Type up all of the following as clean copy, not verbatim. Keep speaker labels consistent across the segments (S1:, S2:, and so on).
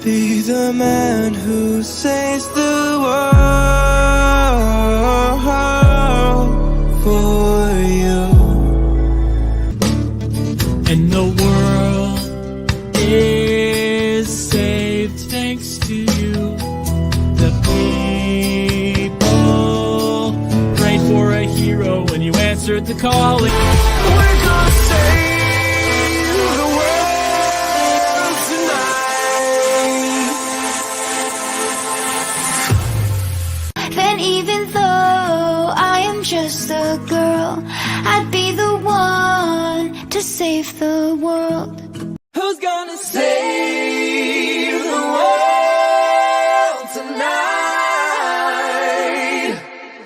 S1: be the man who saves the world for you.
S2: And the world is saved thanks to you. The people prayed for a hero when you answered the calling.
S1: We're gonna save the world tonight.
S3: Then even though I am just a girl, I'd be the one to save the world.
S1: Who's gonna save the world tonight?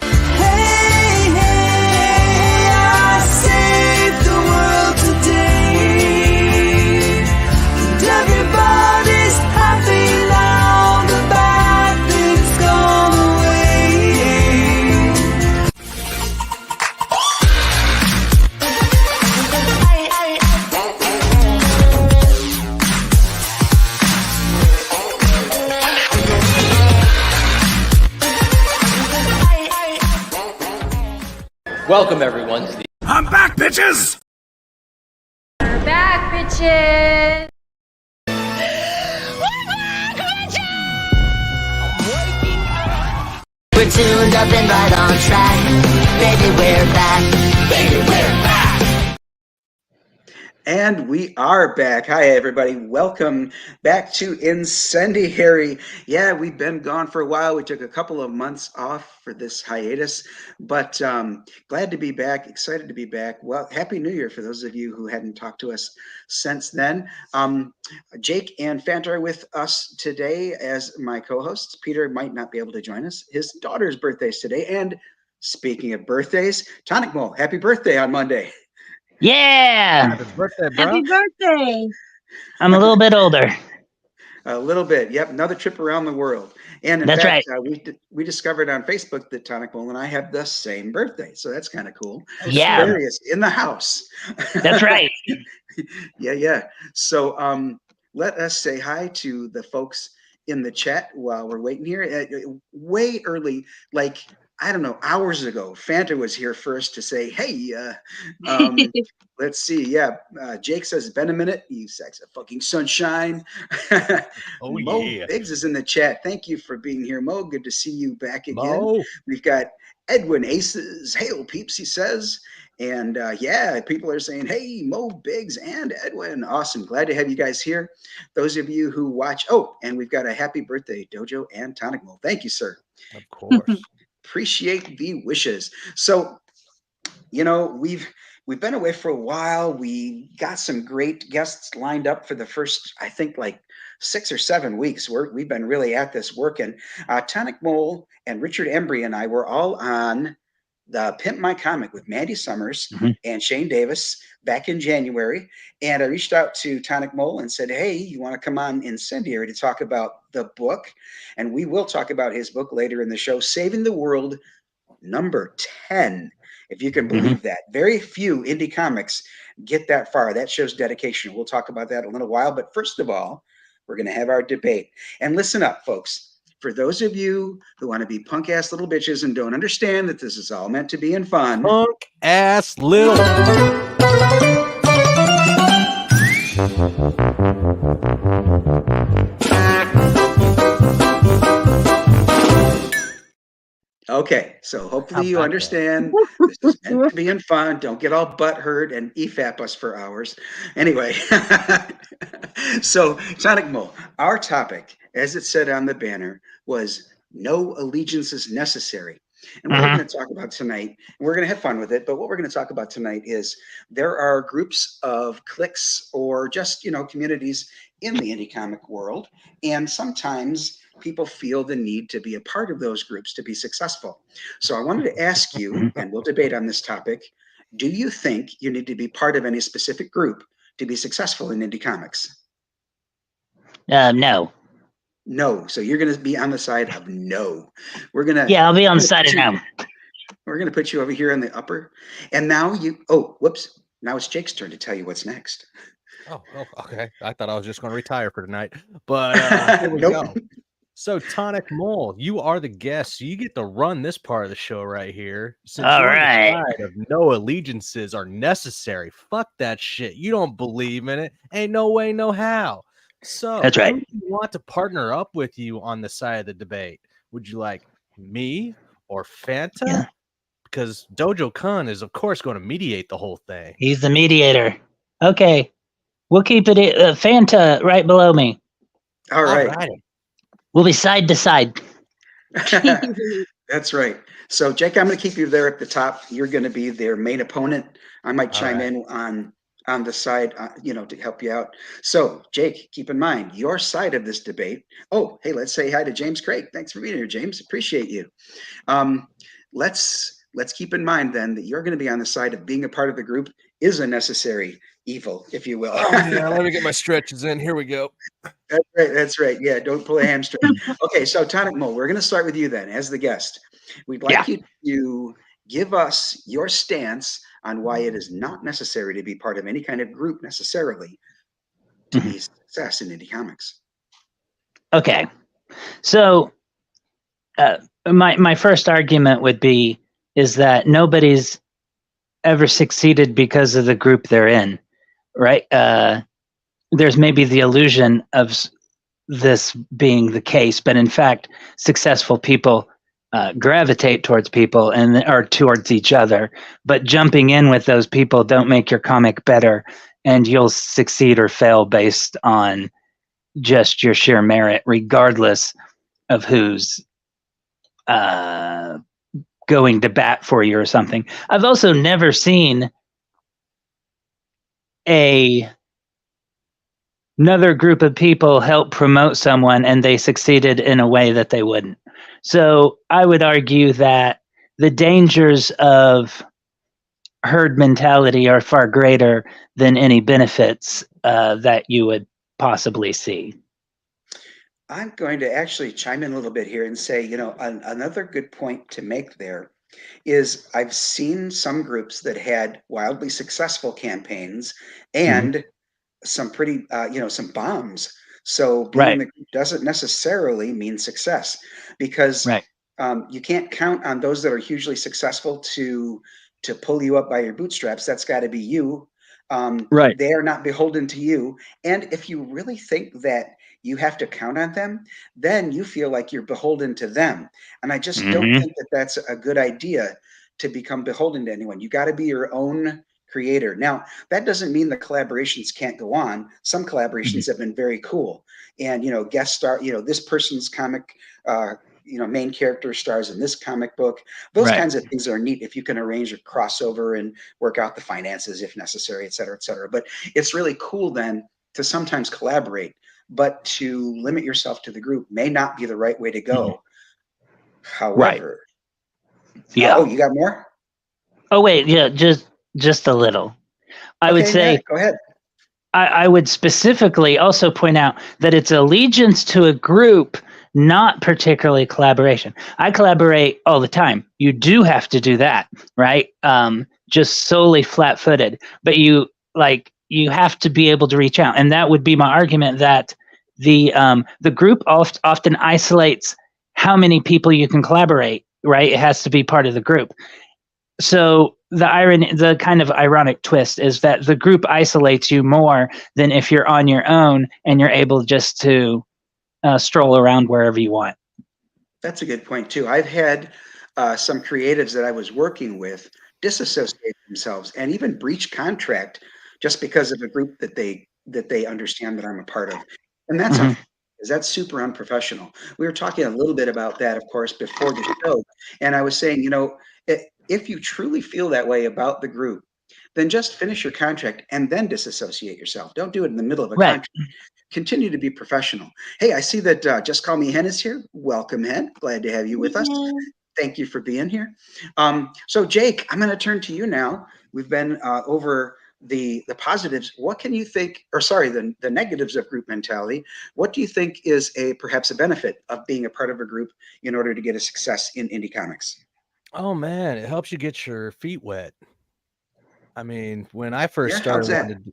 S1: Hey, hey, I saved the world today. And everybody's happy now, the bad things gone away.
S4: Welcome everyone to the
S5: I'm back, bitches!
S6: We're back, bitches!
S7: We're tuned up and right on track. Baby, we're back. Baby, we're back.
S8: And we are back. Hi, everybody. Welcome back to Incendiary. Yeah, we've been gone for a while. We took a couple of months off for this hiatus, but glad to be back. Excited to be back. Well, Happy New Year for those of you who hadn't talked to us since then. Jake and Fanta are with us today as my co-hosts. Peter might not be able to join us. His daughter's birthday is today. And speaking of birthdays, TonicMole, happy birthday on Monday.
S9: Yeah,
S5: Happy birthday, bro.
S6: Happy birthday!
S9: I'm a little bit older.
S8: A little bit. Yep. Another trip around the world. And in
S9: That's
S8: fact,
S9: right.
S8: we discovered on Facebook that TonicMole and I have the same birthday. So that's kind of cool.
S9: Yeah.
S8: Aquarius in the house.
S9: That's right.
S8: Yeah. So let us say hi to the folks in the chat while we're waiting here. Way early, like, I don't know, hours ago, Fanta was here first to say, hey, let's see. Yeah. Jake says, been a minute. You sex of fucking sunshine.
S5: Oh,
S8: Mo
S5: yeah.
S8: Biggs is in the chat. Thank you for being here, Mo. Good to see you back again.
S5: Mo.
S8: We've got Edwin Aces. Hail, peeps, he says. And yeah, people are saying, hey, Mo Biggs and Edwin. Awesome. Glad to have you guys here. Those of you who watch. Oh, and we've got a happy birthday, Dojo and TonicMole. Thank you, sir.
S5: Of course.
S8: Appreciate the wishes. So, you know, we've been away for a while. We got some great guests lined up for the first, I think, like 6 or 7 weeks. We've been really at this working. TonicMole and Richard Embry and I were all on the Pimp My Comic with Mandy Summers and Shane Davis back in January. And I reached out to TonicMole and said, hey, you want to come on Incendiary to talk about the book? And we will talk about his book later in the show, Saving the World, number 10, if you can believe that. Very few indie comics get that far. That shows dedication. We'll talk about that in a little while. But first of all, we're going to have our debate. And listen up, folks. For those of you who want to be punk-ass little bitches and don't understand that this is all meant to be in fun.
S5: Punk-ass little...
S8: Okay, so hopefully you understand this is meant to be in fun. Don't get all butt hurt and EFAP us for hours. Anyway, so TonicMole, our topic, as it said on the banner, was no allegiance is necessary. And what we're going to talk about tonight, we're going to have fun with it, but what we're going to talk about tonight is there are groups of cliques or just, you know, communities in the indie comic world, and sometimes people feel the need to be a part of those groups to be successful. So I wanted to ask you, and we'll debate on this topic, do you think you need to be part of any specific group to be successful in indie comics?
S9: No.
S8: No. So you're going to be on the side of no. We're going to...
S9: Yeah, I'll be on the side of no.
S8: We're going to put you over here in the upper. And now you... Oh, whoops. Now it's Jake's turn to tell you what's next.
S5: Oh, okay. I thought I was just going to retire for tonight, but here we
S8: Nope.
S5: go. So, Tonic Mole, you are the guest. So you get to run this part of the show right here. Since
S9: All
S5: you're on the
S9: right.
S5: side of no allegiances are necessary. Fuck that shit. You don't believe in it. Ain't no way, no how. So,
S9: That's right.
S5: who do you want to partner up with you on the side of the debate? Would you like me or Fanta?
S9: Yeah.
S5: Because Dojo Kun is, of course, going to mediate the whole thing.
S9: He's the mediator. Okay. We'll keep it Fanta right below me.
S8: All right.
S5: Alrighty.
S9: We'll be side to side.
S8: That's right. So, Jake, I'm going to keep you there at the top. You're going to be their main opponent. I might
S5: All
S8: chime
S5: right.
S8: in on the side, to help you out. So, Jake, keep in mind your side of this debate. Oh, hey, let's say hi to James Craig. Thanks for being here, James. Appreciate you. Let's keep in mind then that you're going to be on the side of being a part of the group is a necessary evil, if you will.
S5: Oh, yeah. Let me get my stretches in. Here we go.
S8: That's right. That's right. Yeah, don't pull a hamstring. Okay, so Tonic Mo, we're going to start with you then as the guest. We'd like you to give us your stance on why it is not necessary to be part of any kind of group necessarily to be a success in indie comics.
S9: Okay. So my first argument would be is that nobody's ever succeeded because of the group they're in, right? There's maybe the illusion of this being the case, but in fact, successful people gravitate towards people or towards each other. But jumping in with those people don't make your comic better, and you'll succeed or fail based on just your sheer merit, regardless of who's going to bat for you or something. I've also never seen another group of people help promote someone and they succeeded in a way that they wouldn't. So I would argue that the dangers of herd mentality are far greater than any benefits that you would possibly see.
S8: I'm going to actually chime in a little bit here and say, another good point to make there is I've seen some groups that had wildly successful campaigns and some pretty, some bombs. So being in the group doesn't necessarily mean success because you can't count on those that are hugely successful to pull you up by your bootstraps. That's got to be you. They are not beholden to you. And if you really think that you have to count on them, then you feel like you're beholden to them. And I just don't think that that's a good idea to become beholden to anyone. You got to be your own creator. Now, that doesn't mean the collaborations can't go on. Some collaborations have been very cool. And, guest star, this person's comic, main character stars in this comic book. Those kinds of things are neat if you can arrange a crossover and work out the finances if necessary, et cetera, et cetera. But it's really cool then to sometimes collaborate, but to limit yourself to the group may not be the right way to go. However, oh, you got more?
S9: Oh wait, yeah, just a little. I would say
S8: go ahead.
S9: I would specifically also point out that it's allegiance to a group, not particularly collaboration. I collaborate all the time. You do have to do that, right? Just solely flat-footed, but you have to be able to reach out, and that would be my argument that the group often isolates how many people you can collaborate, right? It has to be part of the group. So the kind of ironic twist is that the group isolates you more than if you're on your own and you're able just to stroll around wherever you want.
S8: That's a good point too. I've had some creatives that I was working with disassociate themselves and even breach contract just because of a group that they understand that I'm a part of, and that's that's super unprofessional. We were talking a little bit about that, of course, before the show, and I was saying, if you truly feel that way about the group, then just finish your contract and then disassociate yourself. Don't do it in the middle of a contract. Continue to be professional. Hey, I see that Just Call Me Hen is here. Welcome, Hen. Glad to have you with us. Thank you for being here. So, Jake, I'm going to turn to you now. We've been over the positives. What can you think, or sorry, the negatives of group mentality? What do you think is perhaps a benefit of being a part of a group in order to get a success in indie comics?
S5: Oh man, it helps you get your feet wet. I mean, when I first
S8: how's
S5: started
S8: that?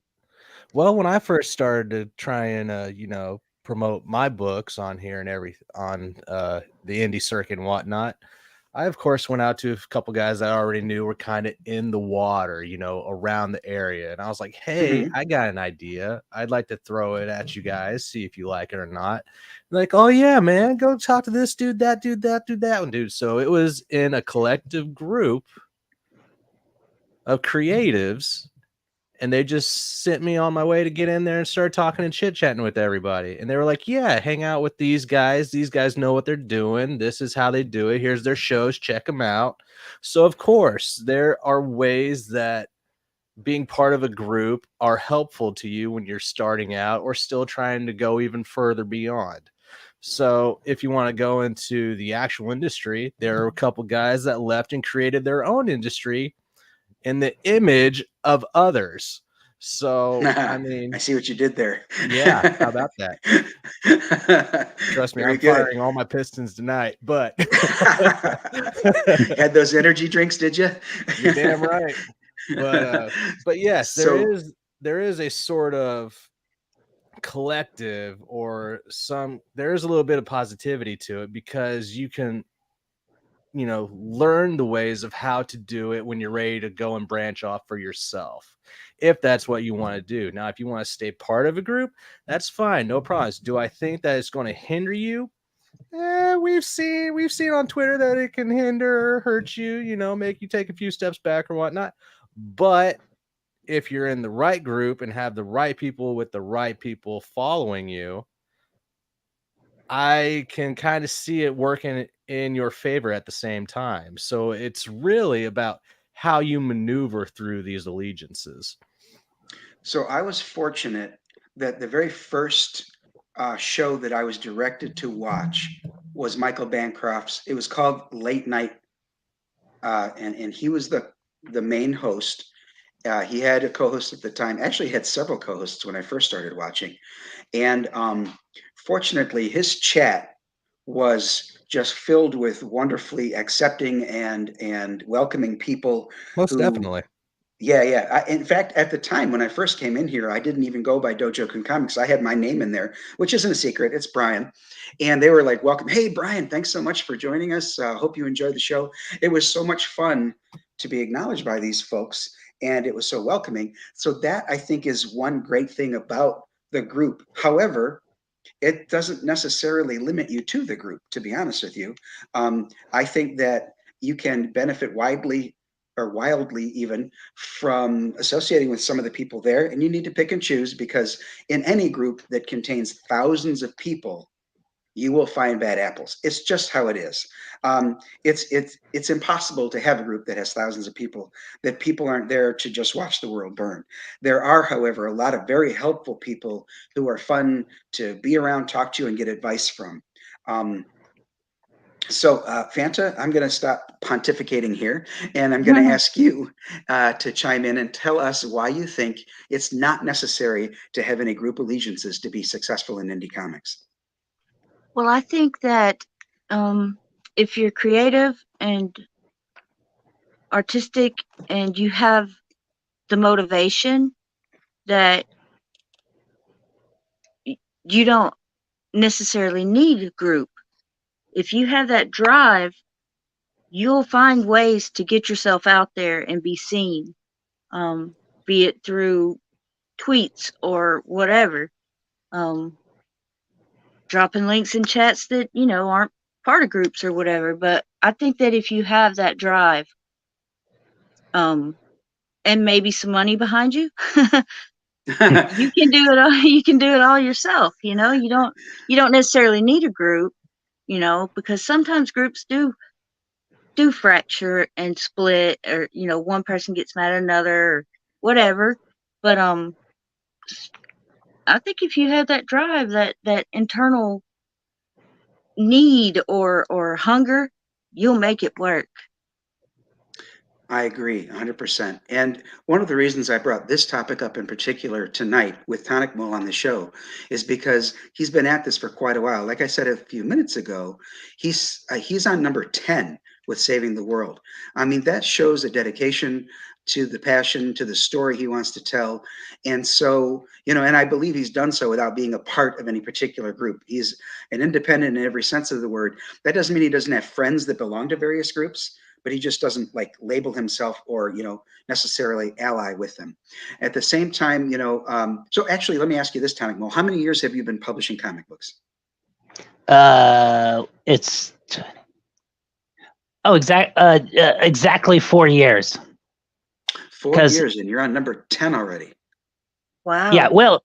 S5: Well, when I first started to try and promote my books on here and on the indie circuit and whatnot, I of course went out to a couple guys I already knew were kind of in the water, around the area. And I was like, hey,
S8: Mhm.
S5: I got an idea. I'd like to throw it at you guys, see if you like it or not. Like, oh yeah, man, go talk to this dude, that dude, that dude, that one dude. So it was in a collective group of creatives, and they just sent me on my way to get in there and start talking and chit chatting with everybody. And they were like, yeah, hang out with these guys. These guys know what they're doing. This is how they do it. Here's their shows. Check them out. So, of course, there are ways that being part of a group are helpful to you when you're starting out or still trying to go even further beyond. So, if you want to go into the actual industry, there are a couple guys that left and created their own industry in the image of others. So, I
S8: I
S5: mean,
S8: see what you did there.
S5: yeah, how about that? Trust me,
S8: Very
S5: I'm
S8: good.
S5: firing all my pistons tonight, but
S8: Had those energy drinks, did you?
S5: you're damn right. But yes,
S8: So,
S5: there is a sort of collective or there is a little bit of positivity to it because you can learn the ways of how to do it when you're ready to go and branch off for yourself. If that's what you want to do. Now, if you want to stay part of a group, that's fine, no problems. Do I think that it's going to hinder you? We've seen on Twitter that it can hinder or hurt you, make you take a few steps back or whatnot. But if you're in the right group and have the right people with the right people following you, I can kind of see it working in your favor at the same time. So it's really about how you maneuver through these allegiances.
S8: so I was fortunate that the very first show that I was directed to watch was Michael Bancroft's. It was called Late Night, and he was the main host. He had a co-host at the time. Actually, he had several co-hosts when I first started watching. And fortunately, his chat was just filled with wonderfully accepting and welcoming people
S5: Most
S8: who,
S5: definitely.
S8: yeah, yeah. In fact, at the time when I first came in here, I didn't even go by Dojo Kun Comics. I had my name in there, which isn't a secret. It's Brian. And they were like, welcome. Hey, Brian, thanks so much for joining us. Hope you enjoyed the show. It was so much fun to be acknowledged by these folks. And it was so welcoming. So that I think is one great thing about the group. However, it doesn't necessarily limit you to the group, to be honest with you. I think that you can benefit widely or wildly even from associating with some of the people there, and you need to pick and choose because in any group that contains thousands of people, you will find bad apples. It's just how it is. It's impossible to have a group that has thousands of people. That people aren't there to just watch the world burn. There are, however, a lot of very helpful people who are fun to be around, talk to, and get advice from. Um, Fanta, I'm going to stop pontificating here, and I'm going to ask you to chime in and tell us why you think it's not necessary to have any group allegiances to be successful in indie comics.
S4: Well, I think that if you're creative and artistic and you have the motivation, that you don't necessarily need a group. If you have that drive, you'll find ways to get yourself out there and be seen, be it through tweets or whatever, dropping links in chats that, aren't part of groups or whatever. But I think that if you have that drive, and maybe some money behind you, you can do it all. You can do it all yourself. You don't necessarily need a group, because sometimes groups do fracture and split, or one person gets mad at another or whatever. But I think if you have that drive, that internal need or hunger, you'll make it work.
S8: I agree 100%. And one of the reasons I brought this topic up in particular tonight with Tonic Mole on the show is because he's been at this for quite a while. Like I said a few minutes ago, he's on number 10 with saving the world. I mean, that shows a dedication to the passion, to the story he wants to tell. And so, and I believe he's done so without being a part of any particular group. He's an independent in every sense of the word. That doesn't mean he doesn't have friends that belong to various groups, but he just doesn't like label himself or, necessarily ally with them. At the same time, so actually, let me ask you this, TonicMole. How many years have you been publishing comic books?
S9: It's exactly 4 years.
S8: 4 years, and you're on number 10 already.
S4: Wow.
S9: Yeah, well,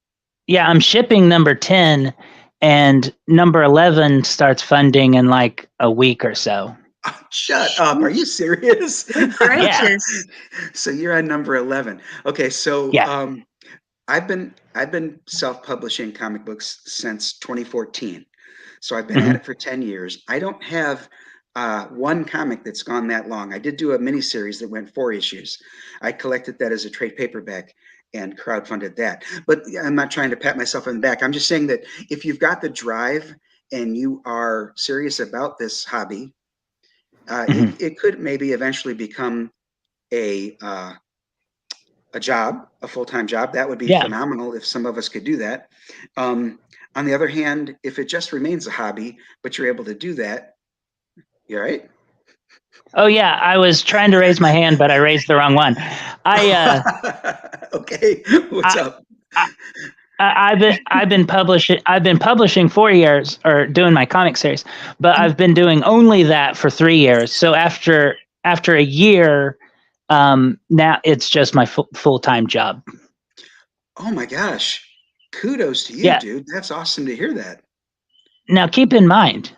S9: yeah, I'm shipping number 10, and number 11 starts funding in like a week or so.
S8: Oh, shut up. Are you serious?
S4: Gracious.
S8: So you're on number 11. Okay, so
S9: Yeah.
S8: I've been self-publishing comic books since 2014. So I've been at it for 10 years. I don't have one comic that's gone that long. I did do a miniseries that went 4 issues. I collected that as a trade paperback and crowdfunded that. But I'm not trying to pat myself on the back. I'm just saying that if you've got the drive and you are serious about this hobby, it could maybe eventually become a job, a full-time job. That would be phenomenal if some of us could do that. On the other hand, if it just remains a hobby, but you're able to do that, you're right.
S9: Oh yeah, I was trying to raise my hand, but I raised the wrong one.
S8: Okay, what's up?
S9: I've been publishing 4 years, or doing my comic series, but I've been doing only that for 3 years. So after a year, now it's just my full-time job.
S8: Oh my gosh. Kudos to you, dude. That's awesome to hear that.
S9: Now keep in mind,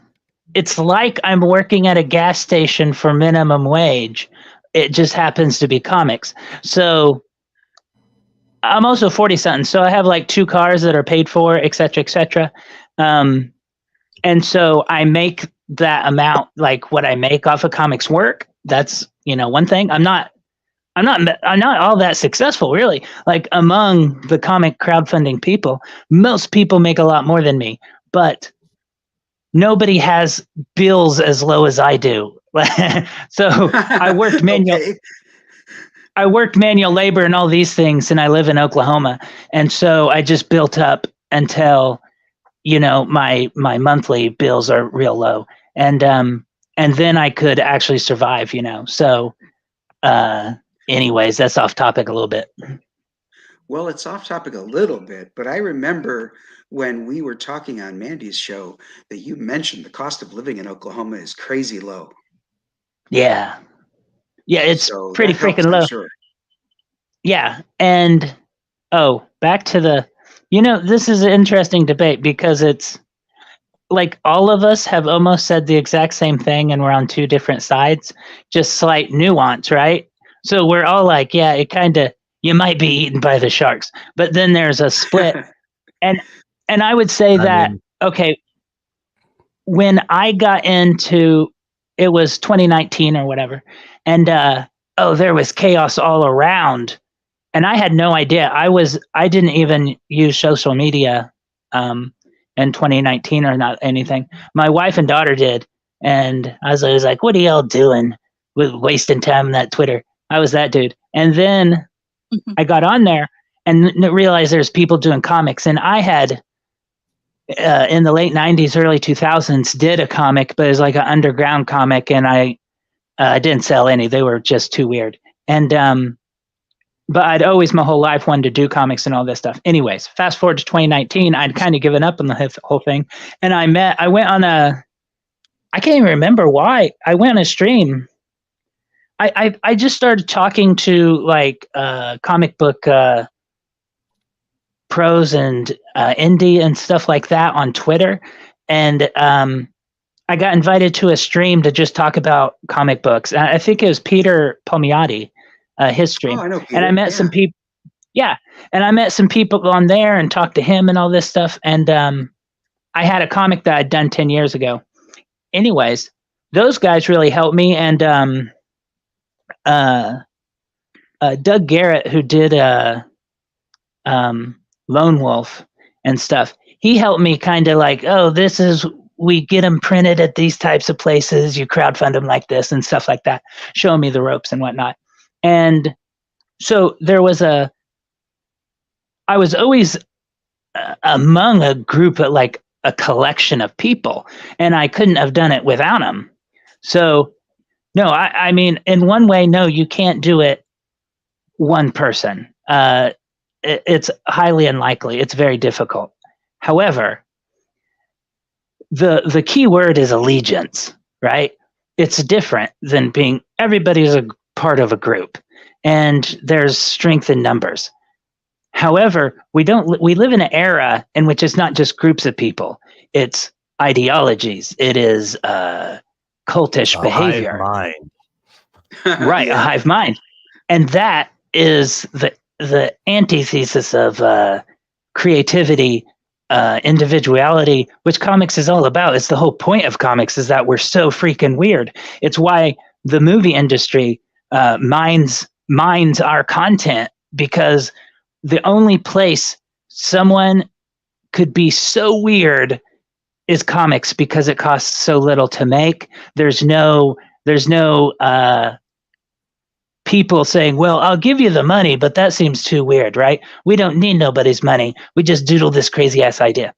S9: it's like I'm working at a gas station for minimum wage. It just happens to be comics. So I'm also 40-something, so I have like 2 cars that are paid for, et cetera, et cetera. And so I make that amount, like what I make off of comics work. That's, one thing. I'm not all that successful, really. Like among the comic crowdfunding people, most people make a lot more than me, but nobody has bills as low as I do. So I worked manual labor and all these things, and I live in Oklahoma. And so I just built up until, my monthly bills are real low. And then I could actually survive, So anyways, that's off topic a little bit.
S8: Well, it's off topic a little bit, but I remember when we were talking on Mandy's show that you mentioned the cost of living in Oklahoma is crazy low.
S9: Yeah. Yeah, it's pretty freaking low.
S8: Sure.
S9: Yeah. And back to this is an interesting debate because it's like all of us have almost said the exact same thing and we're on 2 different sides, just slight nuance, right? So we're all like, yeah, it kind of, you might be eaten by the sharks, but then there's a split. And I would say okay, when I got into, it was 2019 or whatever, and there was chaos all around, and I had no idea. I didn't even use social media in 2019 or not anything. My wife and daughter did, and I was always like, "What are y'all doing with wasting time on that Twitter?" I was that dude, and then I got on there and realized there's people doing comics, and I had. In the late 90s, early 2000s, did a comic, but it was like an underground comic, and I didn't sell any. They were just too weird. And but I'd always my whole life wanted to do comics and all this stuff. Anyways, fast forward to 2019, I'd kind of given up on the whole thing, and I went on I can't even remember why. I went on a stream. I just started talking to like comic book pros and indie and stuff like that on Twitter, and I got invited to a stream to just talk about comic books. I think it was Peter Palmiotti, his stream.
S8: Oh, I know Peter.
S9: And I met some people. Yeah, and I met some people on there and talked to him and all this stuff. And I had a comic that I'd done 10 years ago. Anyways, those guys really helped me, and Doug Garrett, who did Lone Wolf and stuff, he helped me kind of like, this is we get them printed at these types of places. You crowdfund them like this and stuff like that. Show me the ropes and whatnot. And so I was always among a group of like a collection of people, and I couldn't have done it without them. So no, I mean, in one way, no, you can't do it one person. It's highly unlikely. It's very difficult. However, the key word is allegiance, right? It's different than being everybody's a part of a group, and there's strength in numbers. However, we live in an era in which it's not just groups of people. It's ideologies. It is cultish behavior.
S5: Hive mind.
S9: Right, a hive mind. And that is the antithesis of creativity, individuality, which comics is all about. It's the whole point of comics is that we're so freaking weird. It's why the movie industry mines our content, because the only place someone could be so weird is comics, because it costs so little to make. There's no people saying, well, I'll give you the money, but that seems too weird, right? We don't need nobody's money. We just doodle this crazy ass idea.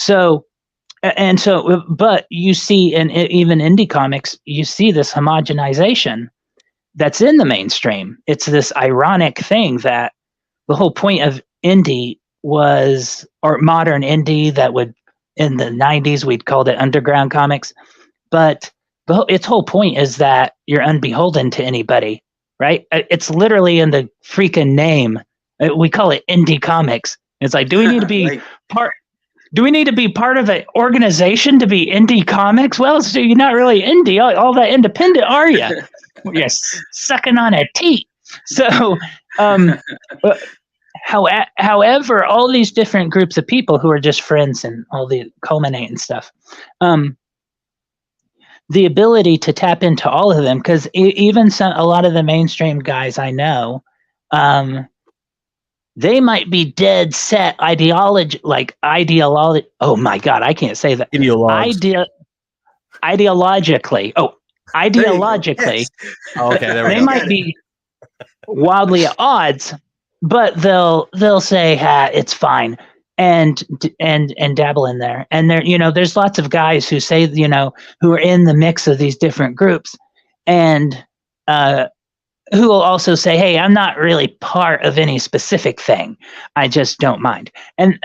S9: But you see, in even indie comics, you see this homogenization that's in the mainstream. It's this ironic thing that the whole point of indie was, or modern indie, that would, in the 90s, we'd called it underground comics. But its whole point is that you're unbeholden to anybody, right? It's literally in the freaking name. We call it indie comics. It's like, do we need to be
S8: Right.
S9: do we need to be part of an organization to be indie comics? Well, so you're not really indie, all that independent, are you? You're sucking on a teat. So, however, all these different groups of people who are just friends and all the culminating stuff, the ability to tap into all of them, because even a lot of the mainstream guys I know, they might be dead set ideology. Oh my God, I can't say that. Ideologically. Oh, ideologically.
S8: Yes.
S5: Oh, okay, there we
S9: They
S5: go.
S9: might be wildly at odds, but they'll say, it's fine, and dabble in there. And there's lots of guys who say, who are in the mix of these different groups, and who will also say, hey, I'm not really part of any specific thing. I just don't mind. And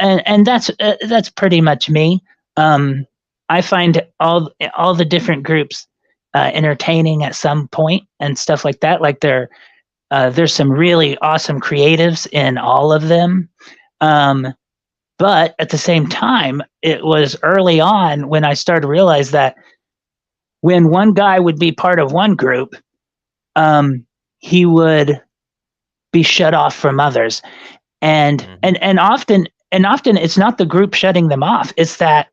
S9: that's pretty much me. I find all the different groups entertaining at some point and stuff like that. Like there's some really awesome creatives in all of them. But at the same time, it was early on when I started to realize that when one guy would be part of one group, he would be shut off from others. And often it's not the group shutting them off. It's that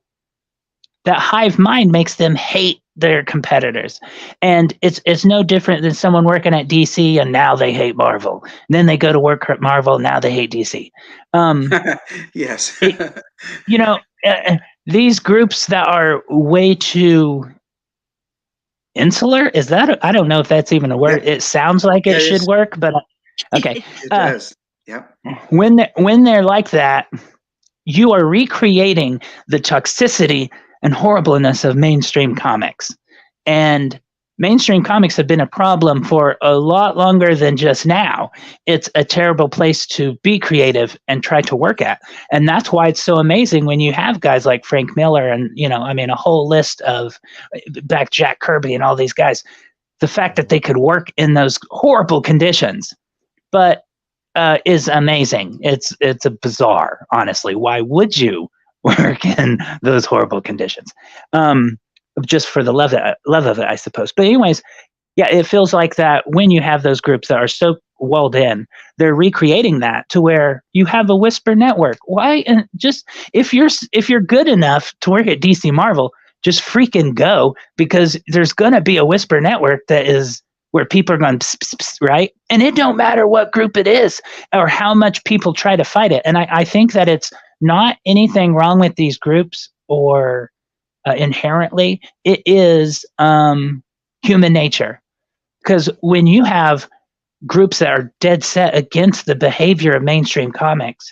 S9: hive mind makes them hate their competitors. And it's no different than someone working at DC and now they hate Marvel. And then they go to work at Marvel, now they hate DC.
S8: Yes.
S9: These groups that are way too insular, is that I don't know if that's even a word.
S8: Yeah.
S9: It sounds like it should work, but okay.
S8: It does. Yep.
S9: When they're like that, you are recreating the toxicity and horribleness of mainstream comics. And mainstream comics have been a problem for a lot longer than just now. It's a terrible place to be creative and try to work at. And that's why it's so amazing when you have guys like Frank Miller and, a whole list of Jack Kirby and all these guys, the fact that they could work in those horrible conditions, but is amazing. It's a bizarre, honestly. Why would you work in those horrible conditions? Just for the love of it, I suppose. But anyways, yeah, it feels like that when you have those groups that are so walled in, they're recreating that to where you have a whisper network. Why? And just if you're good enough to work at DC Marvel, just freaking go, because there's gonna be a whisper network that is where people are going pss, pss, pss, right? And it don't matter what group it is or how much people try to fight it. And I think that it's not anything wrong with these groups or inherently, it is human nature. Because when you have groups that are dead set against the behavior of mainstream comics,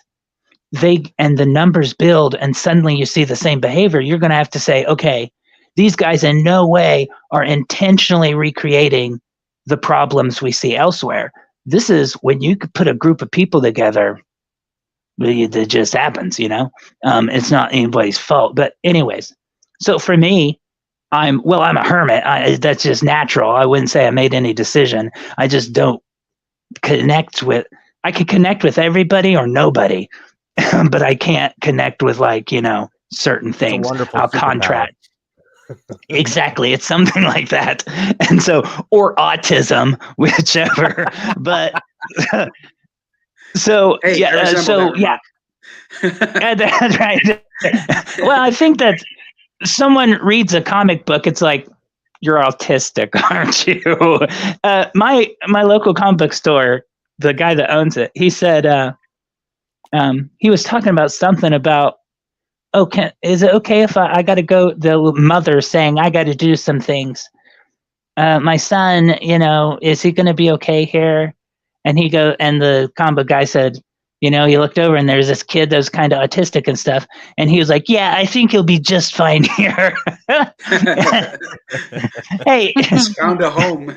S9: and the numbers build, and suddenly you see the same behavior, you're going to have to say, okay, these guys in no way are intentionally recreating the problems we see elsewhere. This is when you could put a group of people together, it just happens, it's not anybody's fault. But anyways, so for me, I'm a hermit. That's just natural. I wouldn't say I made any decision. I just don't connect with, I can connect with everybody or nobody, but I can't connect with certain things. I'll contract. Exactly. It's something like that. And so, or autism, whichever, but so,
S8: Hey,
S9: yeah. So, yeah. That's right. Well, I think that someone reads a comic book, it's like, you're autistic, aren't you? My local comic book store, the guy that owns it, he said, he was talking about something about, is it okay if I got to go? The mother saying, I got to do some things. My son, is he going to be okay here? And and the comic book guy said, he looked over and there's this kid that was kind of autistic and stuff. And he was like, yeah, I think he'll be just fine here. Hey,
S8: he's found a home.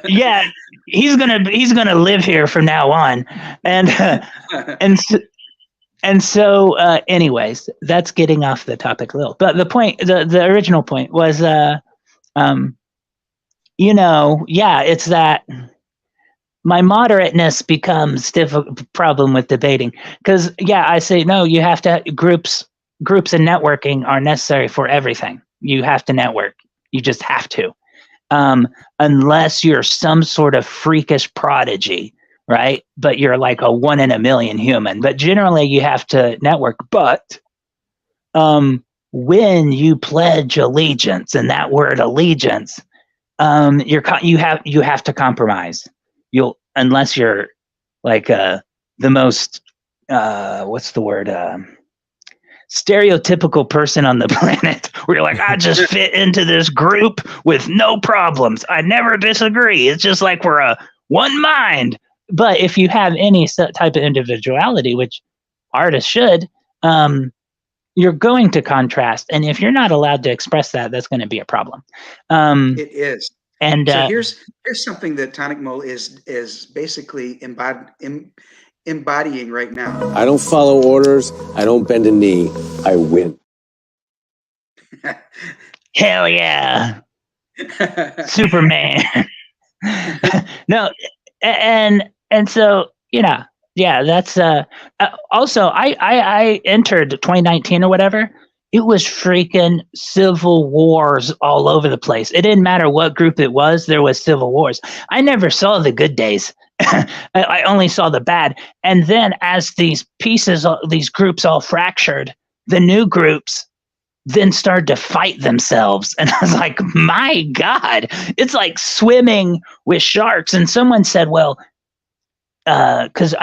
S9: Yeah, he's gonna live here from now on. And so anyways, that's getting off the topic a little. But the point, the original point was, it's that my moderateness becomes problem with debating, because I say no. You have to groups and networking are necessary for everything. You have to network. You just have to, unless you're some sort of freakish prodigy, right? But you're like a 1 in a million human. But generally, you have to network. But when you pledge allegiance, and that word allegiance, you have to compromise. Unless you're like the most what's the word, stereotypical person on the planet, where you're like, I just fit into this group with no problems. I never disagree. It's just like we're a one mind. But if you have any type of individuality, which artists should, you're going to contrast. And if you're not allowed to express that, that's going to be a problem.
S8: It is.
S9: And
S8: so here's something that TonicMole is basically embodying right now.
S10: I don't follow orders. I don't bend a knee. I win.
S9: Hell yeah. Superman. No, and so, that's also I entered 2019 or whatever. It was freaking civil wars all over the place. It didn't matter what group it was, there was civil wars. I never saw the good days. I only saw the bad. And then as these groups all fractured, the new groups then started to fight themselves. And I was like, my God, it's like swimming with sharks. And someone said, well, because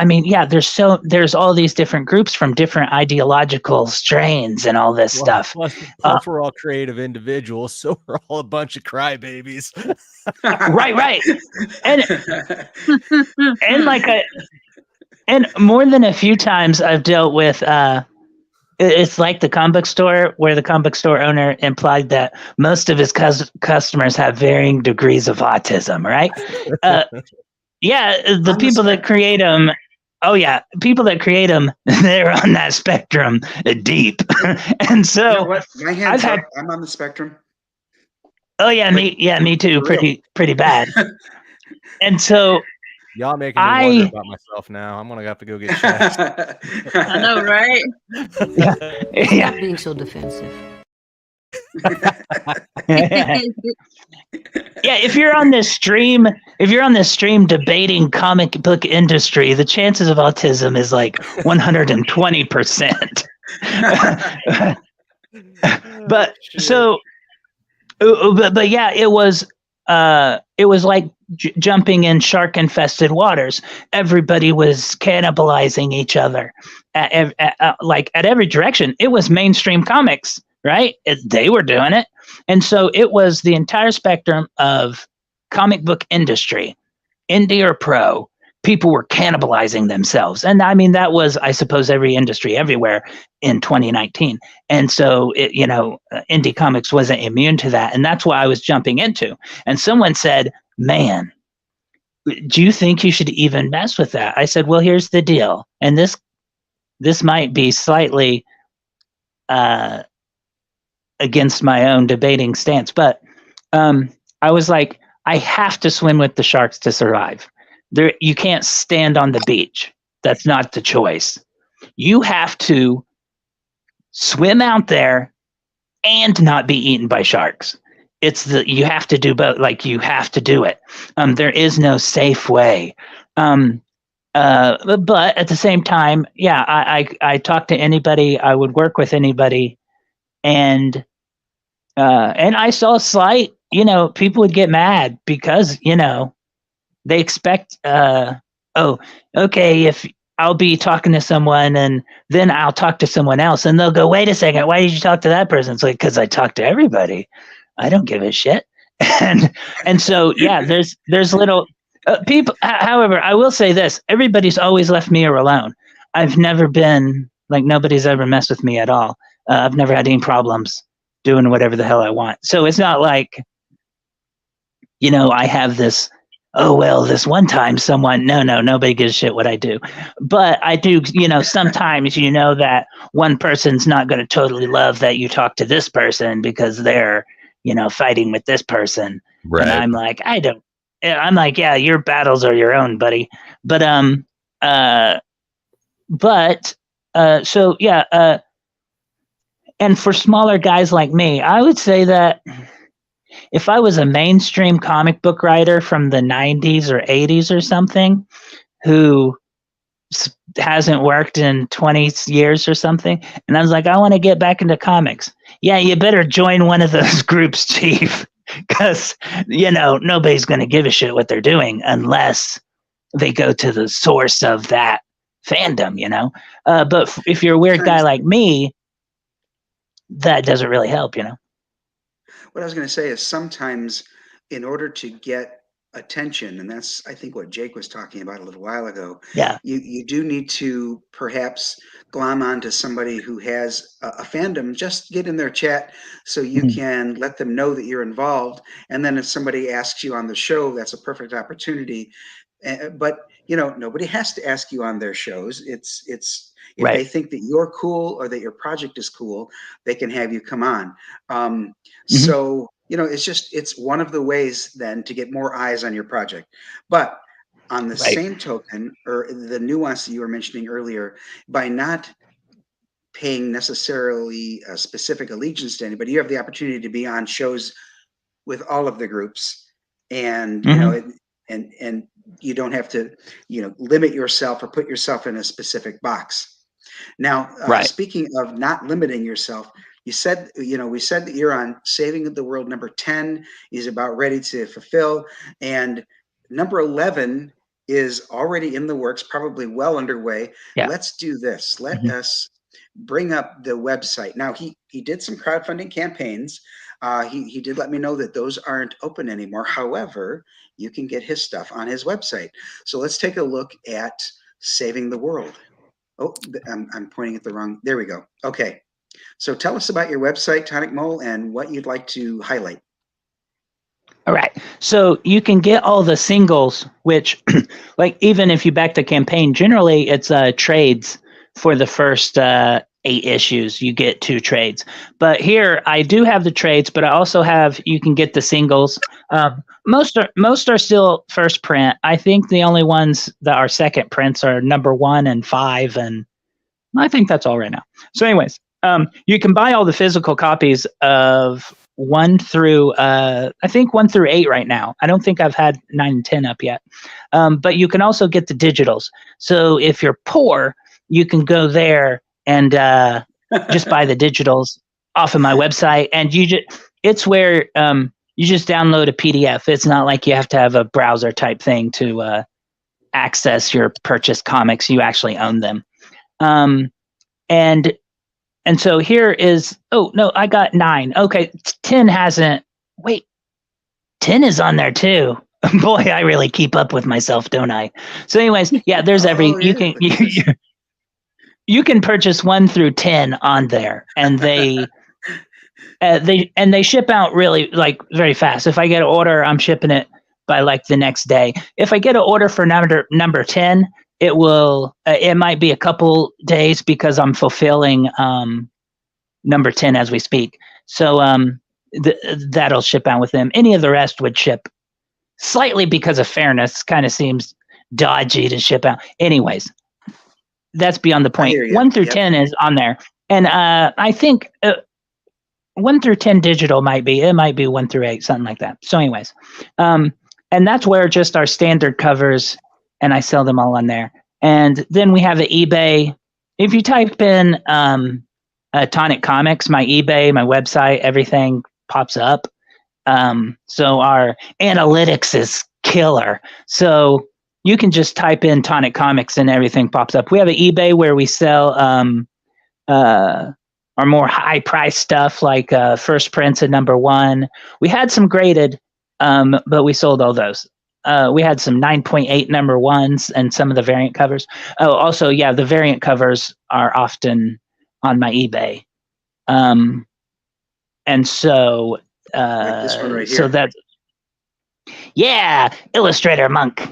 S9: there's all these different groups from different ideological strains and all this stuff.
S5: Plus we're all creative individuals, so we're all a bunch of crybabies.
S9: Right. And more than a few times I've dealt with it's like the comic book store, where the comic book store owner implied that most of his customers have varying degrees of autism, right? The people that create them, people that create them, they're on that spectrum deep. And so
S8: my hands up, I'm on the spectrum.
S9: Oh yeah, me too. Pretty bad. And so
S5: y'all making me wonder about myself now. I'm gonna have to go get checked.
S4: I know, right?
S9: Yeah.
S7: Being so defensive.
S9: If you're on this stream debating comic book industry, the chances of autism is like 120%. But so, but yeah, it was like jumping in shark infested waters. Everybody was cannibalizing each other at every direction. It was mainstream comics right? They were doing it. And so it was the entire spectrum of comic book industry, indie or pro. People were cannibalizing themselves. And I mean, that was, I suppose, every industry everywhere in 2019. And so, indie comics wasn't immune to that. And that's what I was jumping into. And someone said, man, do you think you should even mess with that? I said, well, here's the deal. And this might be slightly against my own debating stance, but I was like, I have to swim with the sharks to survive. You can't stand on the beach. That's not the choice. You have to swim out there and not be eaten by sharks. You have to do both. Like, you have to do it. There is no safe way. But at the same time, yeah, I talk to anybody. I would work with anybody, and I saw a slight. People would get mad because they expect. Okay, if I'll be talking to someone and then I'll talk to someone else, and they'll go, "Wait a second, why did you talk to that person?" It's like, because I talk to everybody. I don't give a shit. and so yeah, there's little. People, however, I will say this: everybody's always left me alone. I've never been like, nobody's ever messed with me at all. I've never had any problems doing whatever the hell I want. So it's not like, I have this, oh, well, this one time someone, no, nobody gives a shit what I do. But I do, sometimes that one person's not going to totally love that you talk to this person because they're, fighting with this person.
S5: Right.
S9: And I'm like, yeah, your battles are your own, buddy. But so yeah, and for smaller guys like me, I would say that if I was a mainstream comic book writer from the 90s or 80s or something who hasn't worked in 20 years or something, and I was like, I want to get back into comics. Yeah, you better join one of those groups, Chief. Because, nobody's going to give a shit what they're doing unless they go to the source of that fandom, But if you're a weird guy like me, that doesn't really help,
S8: What I was going to say is sometimes in order to get attention, and that's, I think, what Jake was talking about a little while ago,
S9: Yeah.
S8: you do need to perhaps glom onto somebody who has a fandom. Just get in their chat so you can let them know that you're involved, and then if somebody asks you on the show, that's a perfect opportunity. But nobody has to ask you on their shows. It's if
S9: Right.
S8: they think that you're cool or that your project is cool, they can have you come on. So it's one of the ways then to get more eyes on your project. But on the
S9: Right.
S8: same token, or the nuance that you were mentioning earlier, by not paying necessarily a specific allegiance to anybody, you have the opportunity to be on shows with all of the groups, and and you don't have to limit yourself or put yourself in a specific box. Now,
S9: Right.
S8: speaking of not limiting yourself, you said, we said that you're on Saving the World number 10 is about ready to fulfill, and number 11 is already in the works, probably well underway.
S9: Yeah.
S8: Let's do this. Let us bring up the website. Now, he did some crowdfunding campaigns. He did let me know that those aren't open anymore. However, you can get his stuff on his website. So let's take a look at Saving the World. Oh, I'm pointing at the wrong. There we go. Okay. So tell us about your website, TonicMole, and what you'd like to highlight.
S9: All right. So you can get all the singles, which, like, even if you back the campaign, generally it's trades for the first 8 issues. You get 2 trades. But here I do have the trades, but I also have, you can get the singles. Most are still first print. I think the only ones that are second prints are number 1 and 5, and I think that's all right now. So anyways, you can buy all the physical copies of 1 through I think 1 through 8 right now. I don't think I've had 9 and 10 up yet. But you can also get the digitals. So if you're poor, you can go there and just buy the digitals off of my website, and it's where you just download a PDF. It's not like you have to have a browser type thing to access your purchased comics. You actually own them. And and so here is, oh no, I got 9. Okay, 10 hasn't. Wait, 10 is on there too. Boy, I really keep up with myself, don't I? So, anyways, yeah, there's
S8: Oh,
S9: you
S8: yeah,
S9: can
S8: look at this.
S9: you can purchase 1 through 10 on there, and they ship out really like very fast. If I get an order, I'm shipping it by like the next day. If I get an order for number 10, it will it might be a couple days because I'm fulfilling number 10 as we speak. So that'll ship out with them. Any of the rest would ship slightly because of fairness. Kind of seems dodgy to ship out. Anyways, that's beyond the point. 1 through 10 is on there, and I think 1 through 10 digital might be 1 through 8, something like that. So, anyways, and that's where just our standard covers, and I sell them all on there. And then we have the eBay. If you type in Tonic Comics, my eBay, my website, everything pops up. So our analytics is killer. So you can just type in Tonic Comics and everything pops up. We have an eBay where we sell our more high price stuff like first prints at number 1. We had some graded, but we sold all those. We had some 9.8 number 1s and some of the variant covers. Oh, also, yeah, the variant covers are often on my eBay. And so,
S8: like this one right here.
S9: so that, yeah, Illustrator Monk.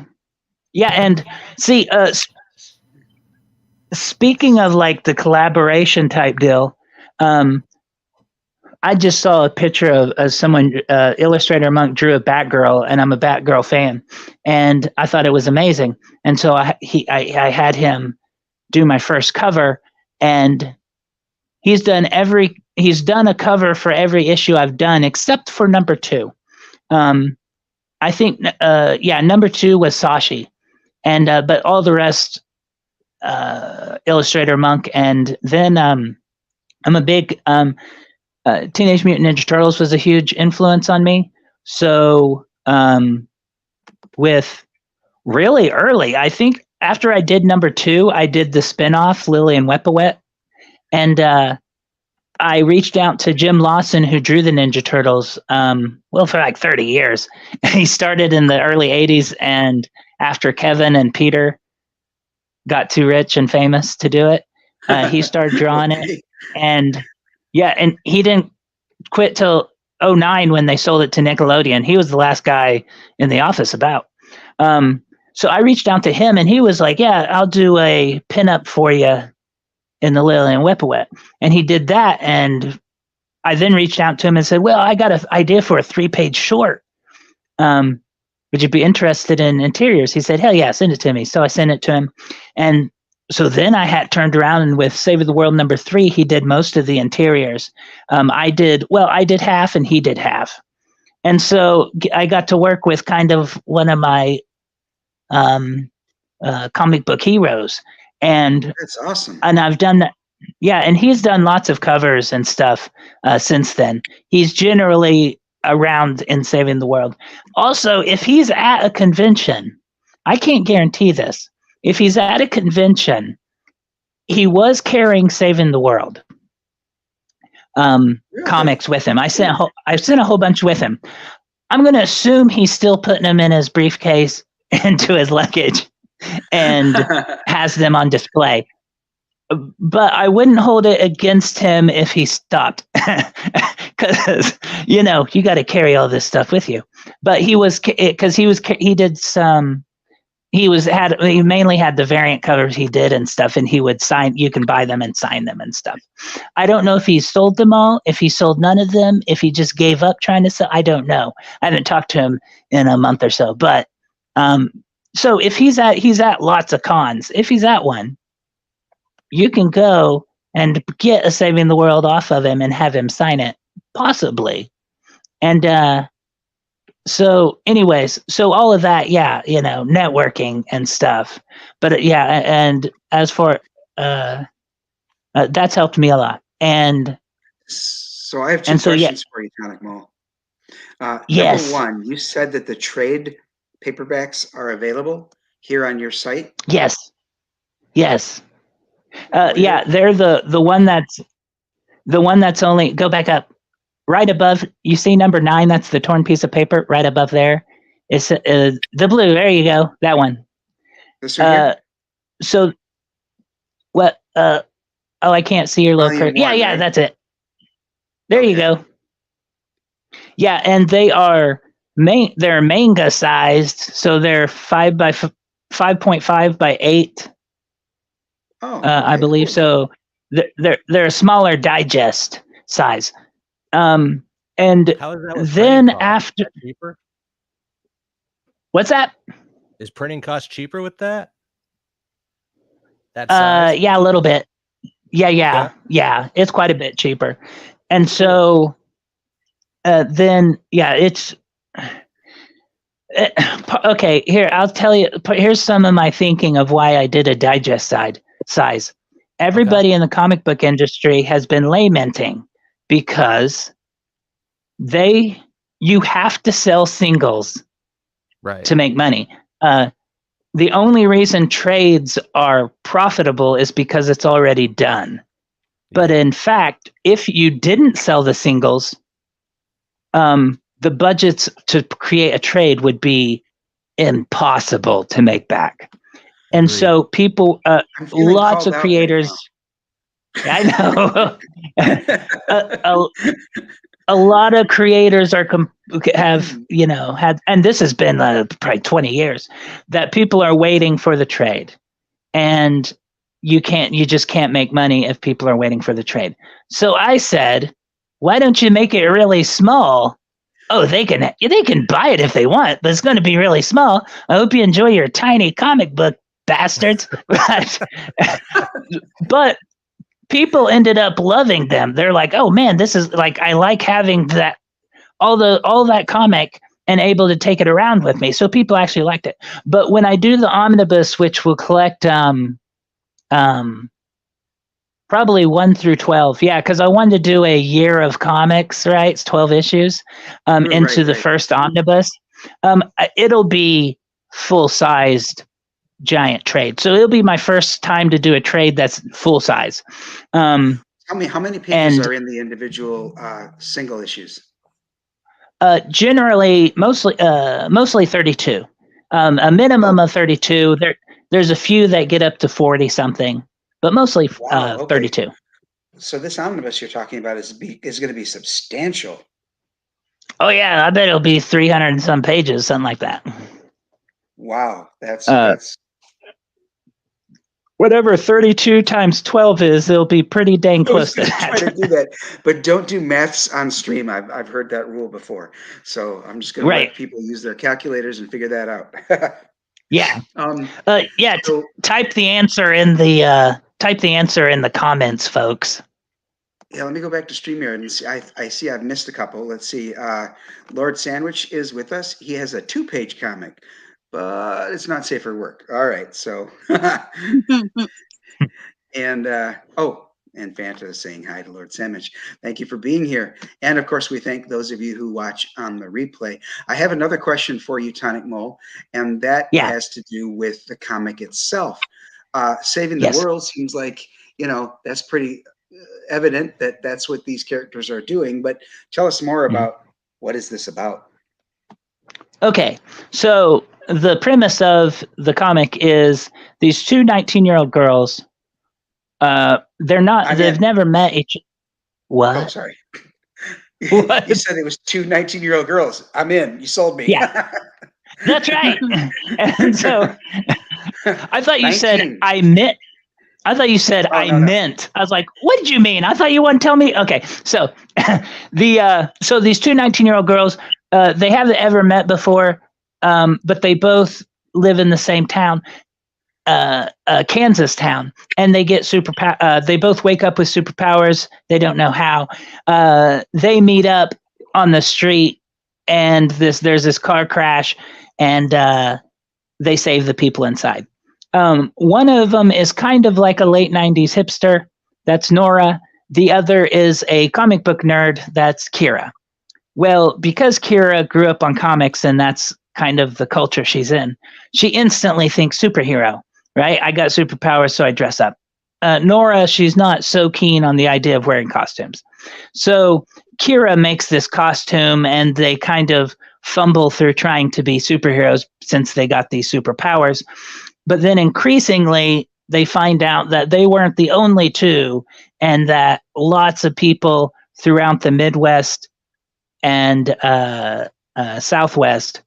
S9: Yeah, and see, speaking of like the collaboration type deal, I just saw a picture of someone, Illustrator Monk drew a Batgirl, and I'm a Batgirl fan, and I thought it was amazing. And so I had him do my first cover, and he's done a cover for every issue I've done except for number 2. I think number 2 was Sashi, and but all the rest, Illustrator Monk. And then I'm a big Teenage Mutant Ninja Turtles was a huge influence on me. So with really early, I think after I did number 2, I did the spinoff Lily and Wepawet, and I reached out to Jim Lawson, who drew the Ninja Turtles, for like 30 years. He started in the early 80s, and after Kevin and Peter got too rich and famous to do it, he started drawing it. And yeah, and he didn't quit till 2009 when they sold it to Nickelodeon. He was the last guy in the office about. So I reached out to him, and he was like, yeah, I'll do a pinup for you in the Lily and Wepawet. And he did that, and I then reached out to him and said, well, I got an idea for a 3-page short. Would you be interested in interiors? He said, hell yeah, send it to me. So I sent it to him. And so then I had turned around, and with Save of the World number 3, he did most of the interiors. I did half and he did half. And so I got to work with kind of one of my comic book heroes. And
S8: that's awesome.
S9: And I've done that. Yeah. And he's done lots of covers and stuff since then. He's generally around in Saving the World. Also, if he's at a convention, I can't guarantee this. If he's at a convention, he was carrying Saving the World comics with him. I sent a whole bunch with him. I'm going to assume he's still putting them in his briefcase into his luggage and has them on display. But I wouldn't hold it against him if he stopped, because you got to carry all this stuff with you. But he mainly had the variant covers he did and stuff, and he would sign. You can buy them and sign them and stuff. I don't know if he sold them all, if he sold none of them, if he just gave up trying to sell. I don't know. I haven't talked to him in a month or so. But so if he's at lots of cons. If he's at one, you can go and get a Saving the World off of him and have him sign it, possibly. And so anyways, so all of that, yeah, networking and stuff. But yeah, and as for that's helped me a lot. And
S8: so I have two questions for you, TonicMole.
S9: Yes.
S8: Number 1, you said that the trade paperbacks are available here on your site?
S9: Yes. Yeah, they're the one that's the one that's only, go back up, right above, you see number 9, that's the torn piece of paper right above there. It's the blue, there you go, that one.
S8: This one here?
S9: So, what, oh, I can't see your little
S8: Volume
S9: yeah,
S8: one,
S9: yeah,
S8: right?
S9: that's it. There you
S8: Okay.
S9: go. Yeah, and they're manga sized, so they're 5.5 by 8.
S8: Oh,
S9: I
S8: okay,
S9: believe
S8: cool.
S9: so. They're a smaller digest size. And
S5: How is that with
S9: then
S5: printing costs?
S9: after,
S5: Is that cheaper?
S9: what's that?
S5: Is printing cost cheaper with that? That size?
S9: Yeah, a little bit. Yeah. It's quite a bit cheaper. And so, then yeah, it's okay. Here, I'll tell you. Here's some of my thinking of why I did a digest size. Everybody in the comic book industry has been lamenting because you have to sell singles
S5: Right.
S9: to make money. The only reason trades are profitable is because it's already done. But in fact, if you didn't sell the singles, the budgets to create a trade would be impossible to make back. And
S5: Agreed.
S9: so people,
S8: I'm feeling
S9: lots
S8: called
S9: of
S8: out
S9: creators,
S8: right
S9: I know,
S8: now.
S9: a lot of creators have, had, and this has been probably 20 years, that people are waiting for the trade. And you just can't make money if people are waiting for the trade. So I said, why don't you make it really small? Oh, they can buy it if they want, but it's going to be really small. I hope you enjoy your tiny comic book, bastards. But people ended up loving them. They're like, oh man, this is like, I like having that, all that comic and able to take it around with me. So people actually liked it. But when I do the omnibus, which will collect probably 1 through 12. Yeah, because I wanted to do a year of comics, right? It's 12 issues into the first omnibus. It'll be full-sized giant trade. So it'll be my first time to do a trade that's full size.
S8: Tell me, how many pages are in the individual single issues?
S9: Generally, mostly 32. A minimum of 32. There's a few that get up to 40 something, but mostly 32.
S8: So this omnibus you're talking about is going to be substantial.
S9: Oh yeah, I bet it'll be 300 and some pages, something like that.
S8: Wow, that's
S9: whatever 32 times 12 is. It'll be pretty dang close to that.
S8: Try to do that, but don't do maths on stream. I've heard that rule before, so I'm just going to let people use their calculators and figure that out.
S9: Yeah.
S8: Yeah. So,
S9: type the answer in the comments, folks.
S8: Yeah, let me go back to StreamYard and see. I see I've missed a couple. Let's see. Lord Sandwich is with us. He has a 2-page comic, but it's not safe for work. All right, so and and Fanta is saying hi to Lord Sandwich. Thank you for being here, and of course we thank those of you who watch on the replay. I have another question for you, TonicMole, and that has to do with the comic itself. Saving the world seems like that's pretty evident that that's what these characters are doing, but tell us more about what is this about.
S9: Okay, so the premise of the comic is these two 19-year-old girls. They've never met each. What?
S8: Oh, sorry. What? You said it was two 19-year-old girls. I'm in. You sold me.
S9: Yeah, that's right. And so I thought you said I meant. I thought you said meant. I was like, what did you mean? I thought you wouldn't tell me. Okay, so so these two 19-year-old girls, they haven't ever met before, but they both live in the same town, Kansas town, and they get they both wake up with superpowers. They don't know how. They meet up on the street, and there's this car crash, and they save the people inside. One of them is kind of like a late 90s hipster. That's Nora. The other is a comic book nerd. That's Kira. Well, because Kira grew up on comics and that's kind of the culture she's in, she instantly thinks superhero, right? I got superpowers, so I dress up. Nora, she's not so keen on the idea of wearing costumes. So Kira makes this costume, and they kind of fumble through trying to be superheroes since they got these superpowers. But then increasingly, they find out that they weren't the only two, and that lots of people throughout the Midwest and Southwest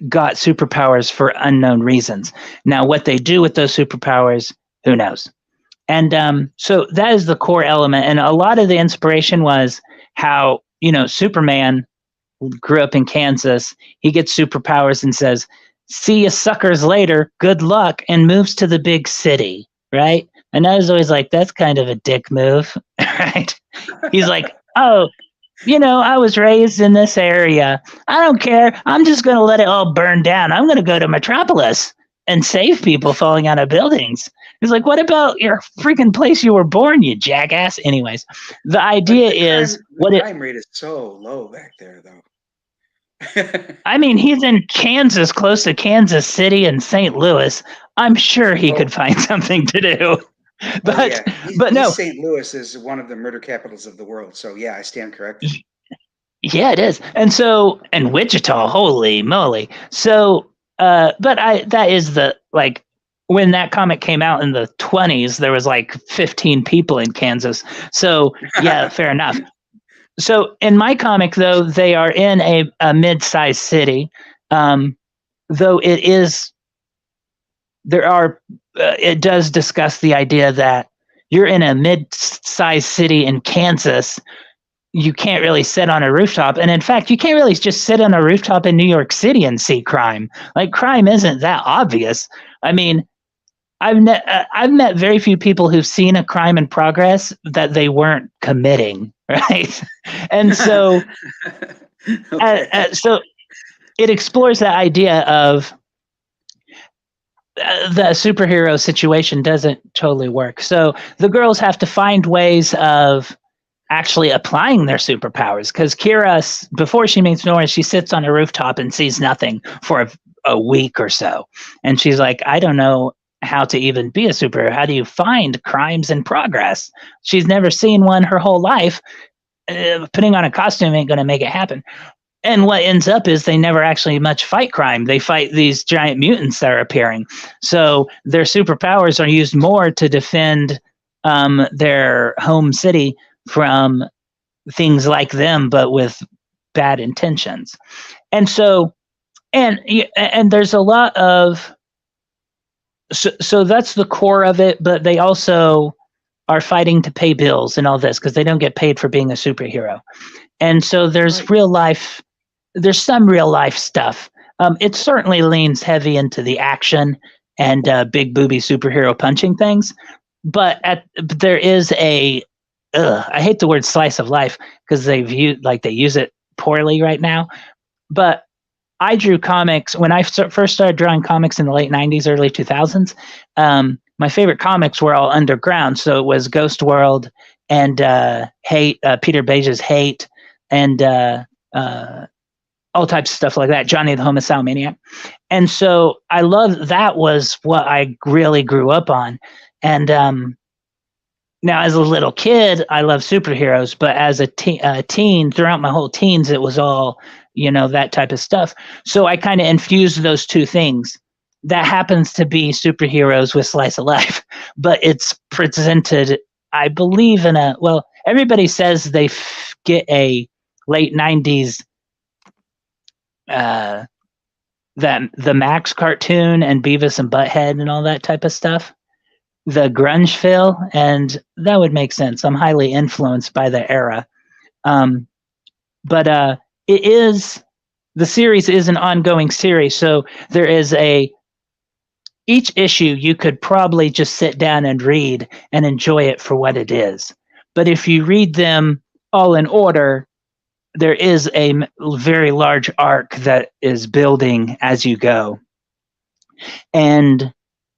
S9: got superpowers for unknown reasons. Now, what they do with those superpowers, who knows? And so that is the core element. And a lot of the inspiration was how, Superman grew up in Kansas. He gets superpowers and says, "See you suckers later. Good luck," and moves to the big city, right? And I was always like, that's kind of a dick move, right? He's like, "Oh, I was raised in this area. I don't care. I'm just going to let it all burn down. I'm going to go to Metropolis and save people falling out of buildings." He's like, "What about your freaking place you were born, you jackass?" Anyways, the idea is
S8: the crime rate is so low back there, though.
S9: I mean, he's in Kansas, close to Kansas City and St. Louis. I'm sure he could find something to do. But no,
S8: St. Louis is one of the murder capitals of the world. So yeah, I stand corrected.
S9: Yeah, it is. And Wichita, holy moly. So, that is when that comic came out in the 20s, there was like 15 people in Kansas. So yeah, fair enough. So in my comic, though, they are in a mid-sized city, though it does discuss the idea that you're in a mid-sized city in Kansas. You can't really sit on a rooftop. And in fact, you can't really just sit on a rooftop in New York City and see crime. Like, crime isn't that obvious. I mean, I've met very few people who've seen a crime in progress that they weren't committing, right? And so, so it explores that idea of the superhero situation doesn't totally work. So the girls have to find ways of actually applying their superpowers, because Kira, before she meets Nora, she sits on a rooftop and sees nothing for a week or so. And she's like, I don't know how to even be a superhero. How do you find crimes in progress? She's never seen one her whole life. Putting on a costume ain't going to make it happen. And what ends up is they never actually much fight crime. They fight these giant mutants that are appearing. So their superpowers are used more to defend their home city from things like them, but with bad intentions. And so, and there's a lot of, so that's the core of it, but they also are fighting to pay bills and all this because they don't get paid for being a superhero. And so there's there's some real life stuff. It certainly leans heavy into the action and big booby superhero punching things, but there is I hate the word slice of life because they use it poorly right now. But I drew comics when I first started drawing comics in the late 90s, early 2000s. My favorite comics were all underground. So it was Ghost World and Hate, Peter Beige's Hate, and all types of stuff like that, Johnny the Homicidal Maniac. And so I love that was what I really grew up on. And now as a little kid, I love superheroes, but as a teen, throughout my whole teens, it was all, that type of stuff. So I kind of infused those two things. That happens to be superheroes with slice of life, but it's presented, I believe, everybody says they get a late 90s the Max cartoon and Beavis and Butthead and all that type of stuff, the grunge feel, and that would make sense. I'm highly influenced by the era. But the series is an ongoing series, so there is each issue you could probably just sit down and read and enjoy it for what it is. But if you read them all in order, there is a very large arc that is building as you go. And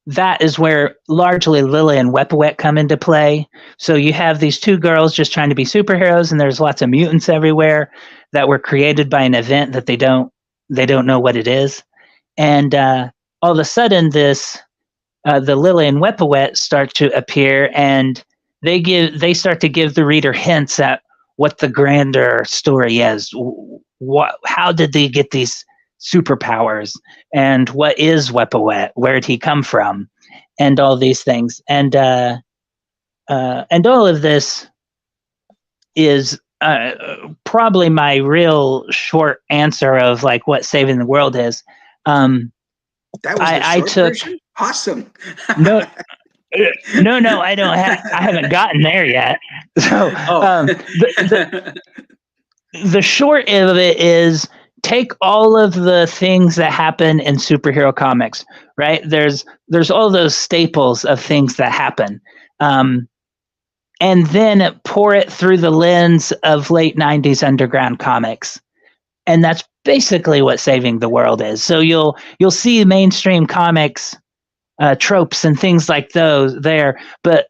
S9: that is where largely Lily and Wepawet come into play. So you have these two girls just trying to be superheroes, and there's lots of mutants everywhere that were created by an event that they don't know what it is. And all of a sudden, this the Lily and Wepawet start to appear, and they start to give the reader hints at what the grander story is. How did they get these superpowers, and what is Wepawet? Where did he come from, and all these things, and all of this is probably my real short answer of like what saving the world is.
S8: That was the short version? Awesome.
S9: No, I don't. I haven't gotten there yet. So the short of it is take all of the things that happen in superhero comics. Right? There's all those staples of things that happen, and then pour it through the lens of late '90s underground comics. And that's basically what saving the world is. So you'll see mainstream comics tropes and things like those there, but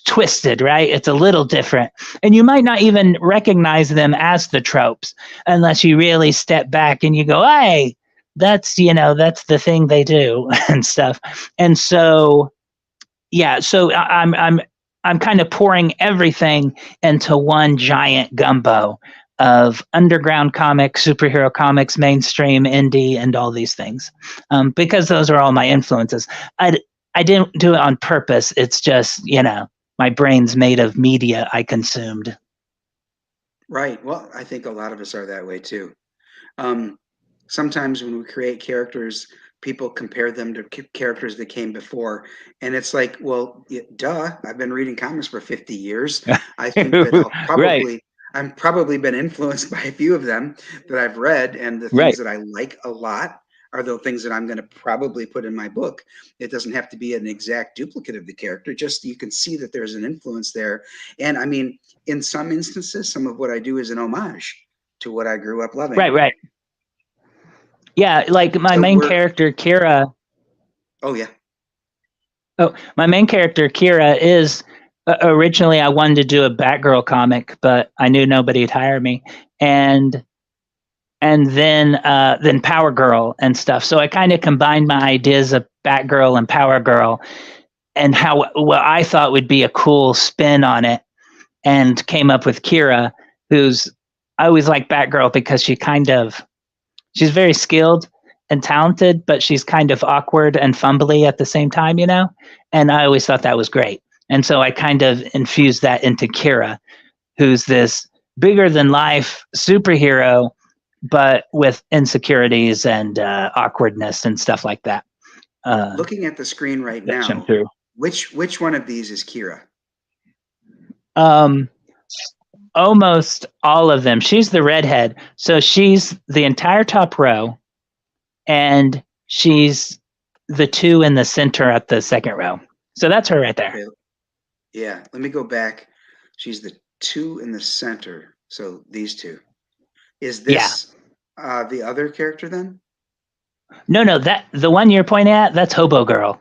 S9: twisted, right? It's a little different, and you might not even recognize them as the tropes unless you really step back and you go, "Hey, that's the thing they do," and stuff. And so, yeah. So I'm kind of pouring everything into one giant gumbo of underground comics, superhero comics, mainstream, indie, and all these things, because those are all my influences. I didn't do it on purpose. It's just, my brain's made of media I consumed.
S8: Right. Well, I think a lot of us are that way too. Sometimes when we create characters, people compare them to characters that came before, and it's like, well, duh, I've been reading comics for 50 years. I think that I'm probably been influenced by a few of them that I've read, and the things that I like a lot are the things that I'm going to probably put in my book. It doesn't have to be an exact duplicate of the character, just you can see that there's an influence there. And I mean, in some instances, some of what I do is an homage to what I grew up loving.
S9: Right. Yeah, like my main character, Kira.
S8: Oh, yeah.
S9: Oh, my main character, Kira, is originally I wanted to do a Batgirl comic, but I knew nobody'd hire me, and then Power Girl and stuff. So I kind of combined my ideas of Batgirl and Power Girl, and what I thought would be a cool spin on it, and came up with Kira, who's I always like Batgirl because she's very skilled and talented, but she's kind of awkward and fumbly at the same time, and I always thought that was great. And so I kind of infused that into Kira, who's this bigger than life superhero, but with insecurities and awkwardness and stuff like that.
S8: Looking at the screen right now, which one of these is Kira?
S9: Almost all of them. She's the redhead, so she's the entire top row, and she's the two in the center at the second row. So that's her right there.
S8: Okay. Yeah, let me go back. She's the two in the center. So these two. Is this the other character then?
S9: No, that the one you're pointing at, that's Hobo Girl.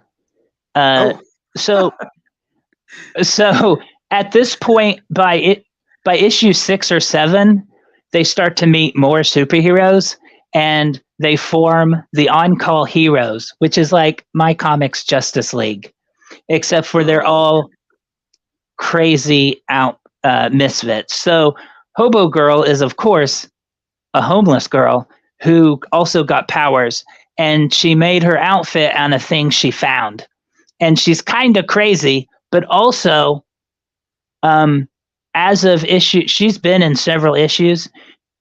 S9: So at this point, by issue 6 or 7, they start to meet more superheroes, and they form the On-Call Heroes, which is like my comics Justice League, except for they're all crazy out misfits. So Hobo Girl is, of course, a homeless girl who also got powers, and she made her outfit on a thing she found. And she's kind of crazy, but also, as of issue, she's been in several issues.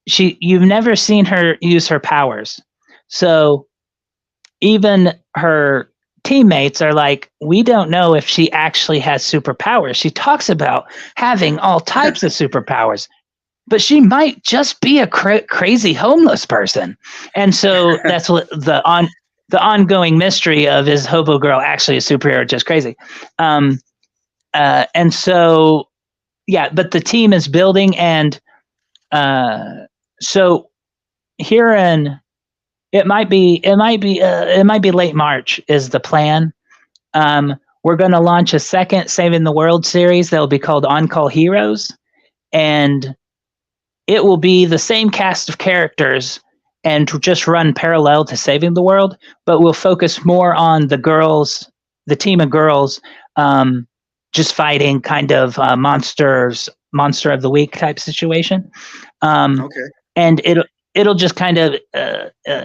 S9: You've never seen her use her powers. So even her teammates are like, we don't know if she actually has superpowers. She talks about having all types of superpowers, but she might just be a crazy homeless person. And so that's what the ongoing mystery of, is Hobo Girl actually a superhero or just crazy? And so, yeah, but the team is building, and so here it might be late March is the plan. We're going to launch a second Saving the World series that will be called On-Call Heroes, and it will be the same cast of characters, and just run parallel to Saving the World, but we'll focus more on the girls, the team of girls, just fighting kind of monster of the week type situation.
S8: Okay.
S9: And it'll just kind of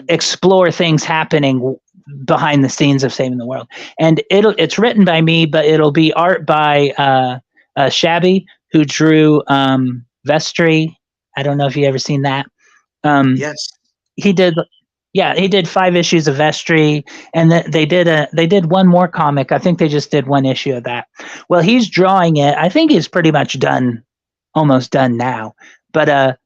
S9: explore things happening behind the scenes of Saving the World. And it's written by me, but it'll be art by Shabby, who drew Vestry. I don't know if you ever seen that.
S8: Yes.
S9: He did. Yeah, he did 5 issues of Vestry, and they did one more comic. I think they just did 1 issue of that. Well, he's drawing it. I think he's pretty much done, almost done now. But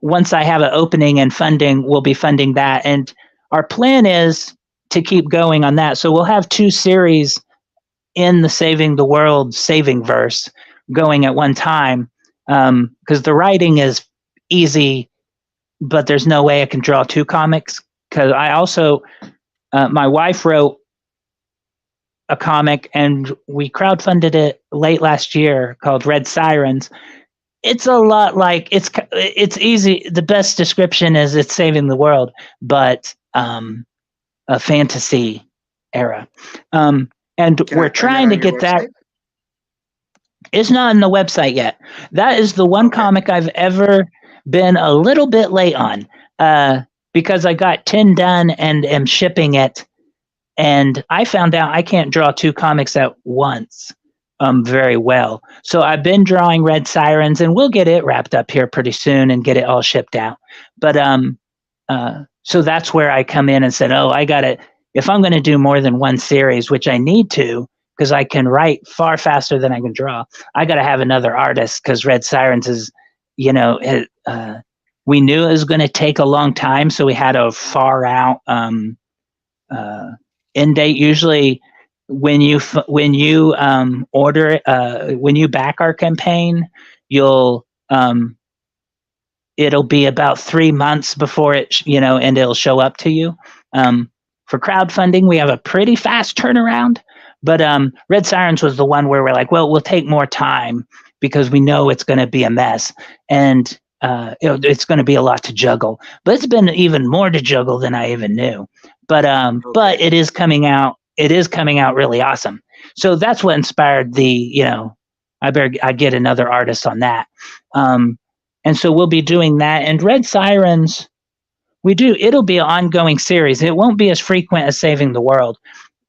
S9: once I have an opening and funding, we'll be funding that. And our plan is to keep going on that. So we'll have 2 series in the Saving the World saving verse going at one time, because the writing is easy, but there's no way I can draw 2 comics. Because I also, my wife wrote a comic and we crowdfunded it late last year called Red Sirens. It's a lot like it's easy. The best description is it's Saving the World, but a fantasy era. And we're trying to get that. It's not on the website yet. That is the one comic I've ever been a little bit late on, because I got 10 done and am shipping it. And I found out I can't draw 2 comics at once very well. So I've been drawing Red Sirens, and we'll get it wrapped up here pretty soon and get it all shipped out. But so that's where I come in and said, oh, I got to, if I'm going to do more than 1 series, which I need to, because I can write far faster than I can draw, I got to have another artist, because Red Sirens is, we knew it was going to take a long time, so we had a far out end date. Usually when you order when you back our campaign, it'll be about 3 months before it and it'll show up to you. For crowdfunding, we have a pretty fast turnaround, but Red Sirens was the one where we're like, well, we'll take more time because we know it's going to be a mess, and it's going to be a lot to juggle. But it's been even more to juggle than I even knew. But it is coming out. It is coming out really awesome. So that's what inspired I get another artist on that. And so we'll be doing that. And Red Sirens, it'll be an ongoing series. It won't be as frequent as Saving the World.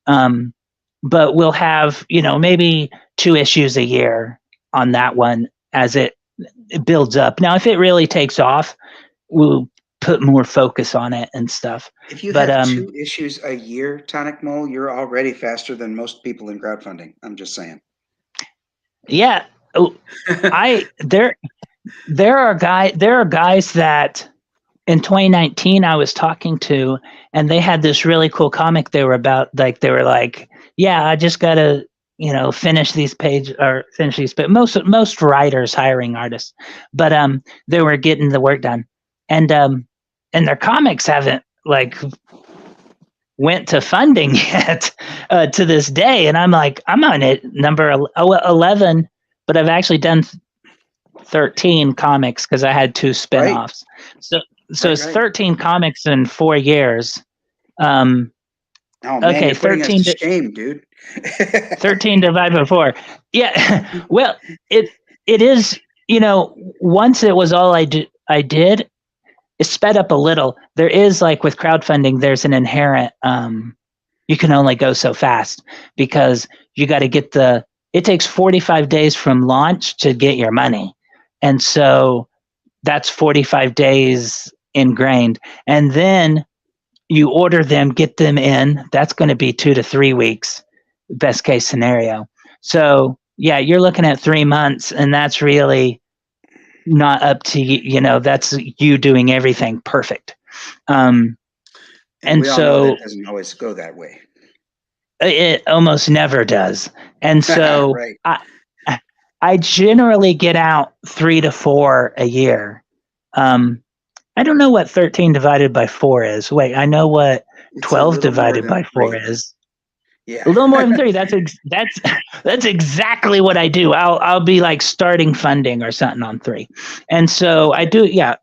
S9: But we'll have, maybe 2 issues a year on that one as it builds up. Now, if it really takes off, we'll put more focus on it and stuff.
S8: If you have 2 issues a year, TonicMole, you're already faster than most people in crowdfunding. I'm just saying.
S9: Yeah. There are guys that in 2019 I was talking to, and they had this really cool comic they were about, they were like, yeah, I just got to, finish these pages, but most writers hiring artists, but they were getting the work done, and their comics haven't went to funding yet to this day. And I'm like, I'm on it number 11, but I've actually done 13 comics because I had 2 spinoffs. Right. So it's 13 comics in 4 years.
S8: Oh man,
S9: okay,
S8: you're
S9: 13
S8: to shame, dude.
S9: 13 divided by 4. Yeah. Well, it is, once it was all I did, it sped up a little. There is, with crowdfunding, there's an inherent, you can only go so fast because you got to get it takes 45 days from launch to get your money. And so that's 45 days ingrained. And then you order them, get them in. That's going to be 2 to 3 weeks, best case scenario. So yeah, you're looking at 3 months, and that's really not up to you. That's you doing everything perfect.
S8: And
S9: so
S8: it doesn't always go that way.
S9: It almost never does. And so
S8: right.
S9: I generally get out 3 to 4 a year. I don't know what 13 divided by 4 is. Wait, I know what 12 divided by 4 is.
S8: Yeah.
S9: A little more than 3. That's exactly what I do. I'll be starting funding or something on 3. And so I do, yeah,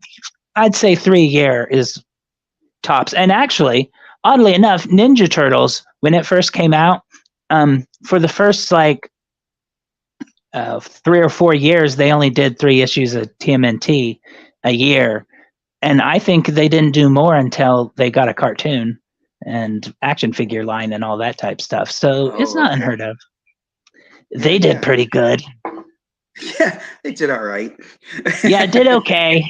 S9: I'd say 3 a year is tops. And actually, oddly enough, Ninja Turtles, when it first came out, for the first 3 or 4 years, they only did 3 issues of TMNT a year. And I think they didn't do more until they got a cartoon and action figure line and all that type stuff. So it's not unheard of. They did pretty good.
S8: Yeah, they did all right.
S9: Yeah, it did okay.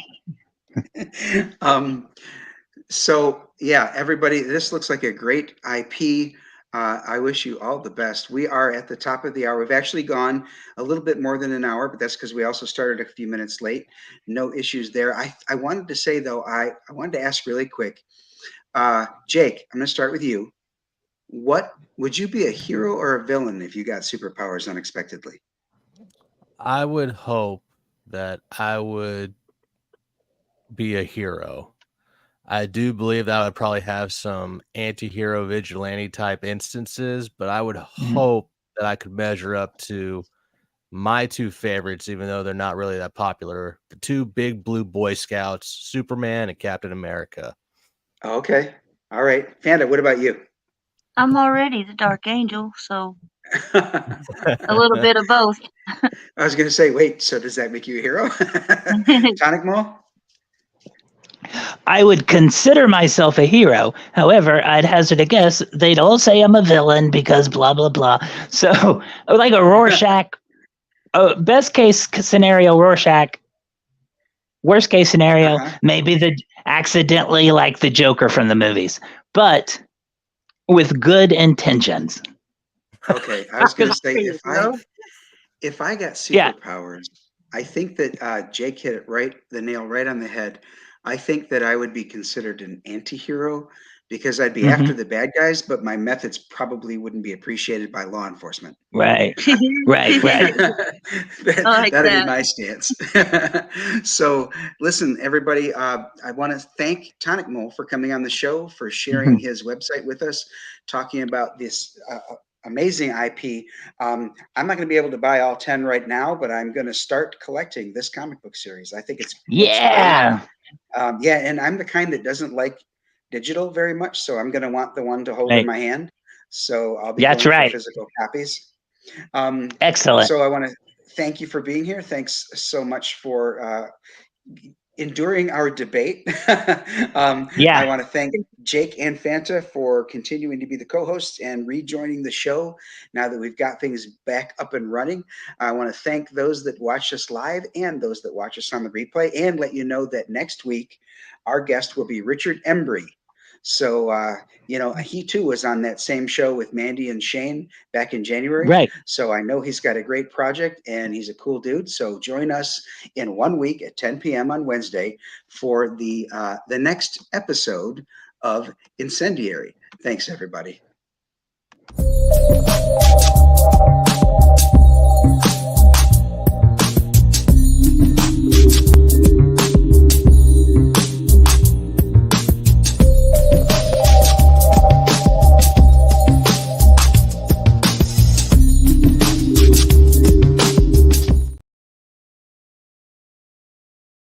S8: So yeah, everybody, this looks like a great IP. I wish you all the best. We are at the top of the hour. We've actually gone a little bit more than an hour, but that's because we also started a few minutes late. No issues there. I wanted to say though, I wanted to ask really quick. Jake, I'm going to start with you. What would you be, a hero or a villain if you got superpowers unexpectedly?
S5: I would hope that I would be a hero. I do believe that I would probably have some anti-hero vigilante type instances, but I would hope that I could measure up to my 2 favorites, even though they're not really that popular. The 2 big blue Boy Scouts, Superman and Captain America.
S8: Okay. All right. Fanda, what about you?
S4: I'm already the Dark Angel, so a little bit of both.
S8: I was going to say, wait, so does that make you a hero? TonicMole?
S9: I would consider myself a hero. However, I'd hazard a guess they'd all say I'm a villain because blah, blah, blah. So, like a Rorschach, best case scenario, Rorschach. Worst case scenario, maybe accidentally like the Joker from the movies, but with good intentions.
S8: Okay, I was going to say, if I got superpowers, I think that Jake hit it the nail right on the head. I think that I would be considered an anti-hero because I'd be after the bad guys, but my methods probably wouldn't be appreciated by law enforcement.
S9: Right. That'd
S8: be my stance. So listen, everybody, I want to thank TonicMole for coming on the show, for sharing his website with us, talking about this amazing IP. I'm not going to be able to buy all 10 right now, but I'm going to start collecting this comic book series. I think it's and I'm the kind that doesn't like digital very much, so I'm going to want the one to hold in my hand. So I'll be going for physical copies.
S9: Excellent.
S8: So I want to thank you for being here. Thanks so much for enduring our debate. I want to thank Jake and Fanta for continuing to be the co-hosts and rejoining the show now that we've got things back up and running. I want to thank those that watch us live and those that watch us on the replay, and let you know that next week our guest will be Richard Embry. So, he too was on that same show with Mandy and Shane back in January.
S9: Right.
S8: So I know he's got a great project and he's a cool dude. So join us in 1 week at 10 p.m. on Wednesday for the next episode of Incendiary. Thanks, everybody.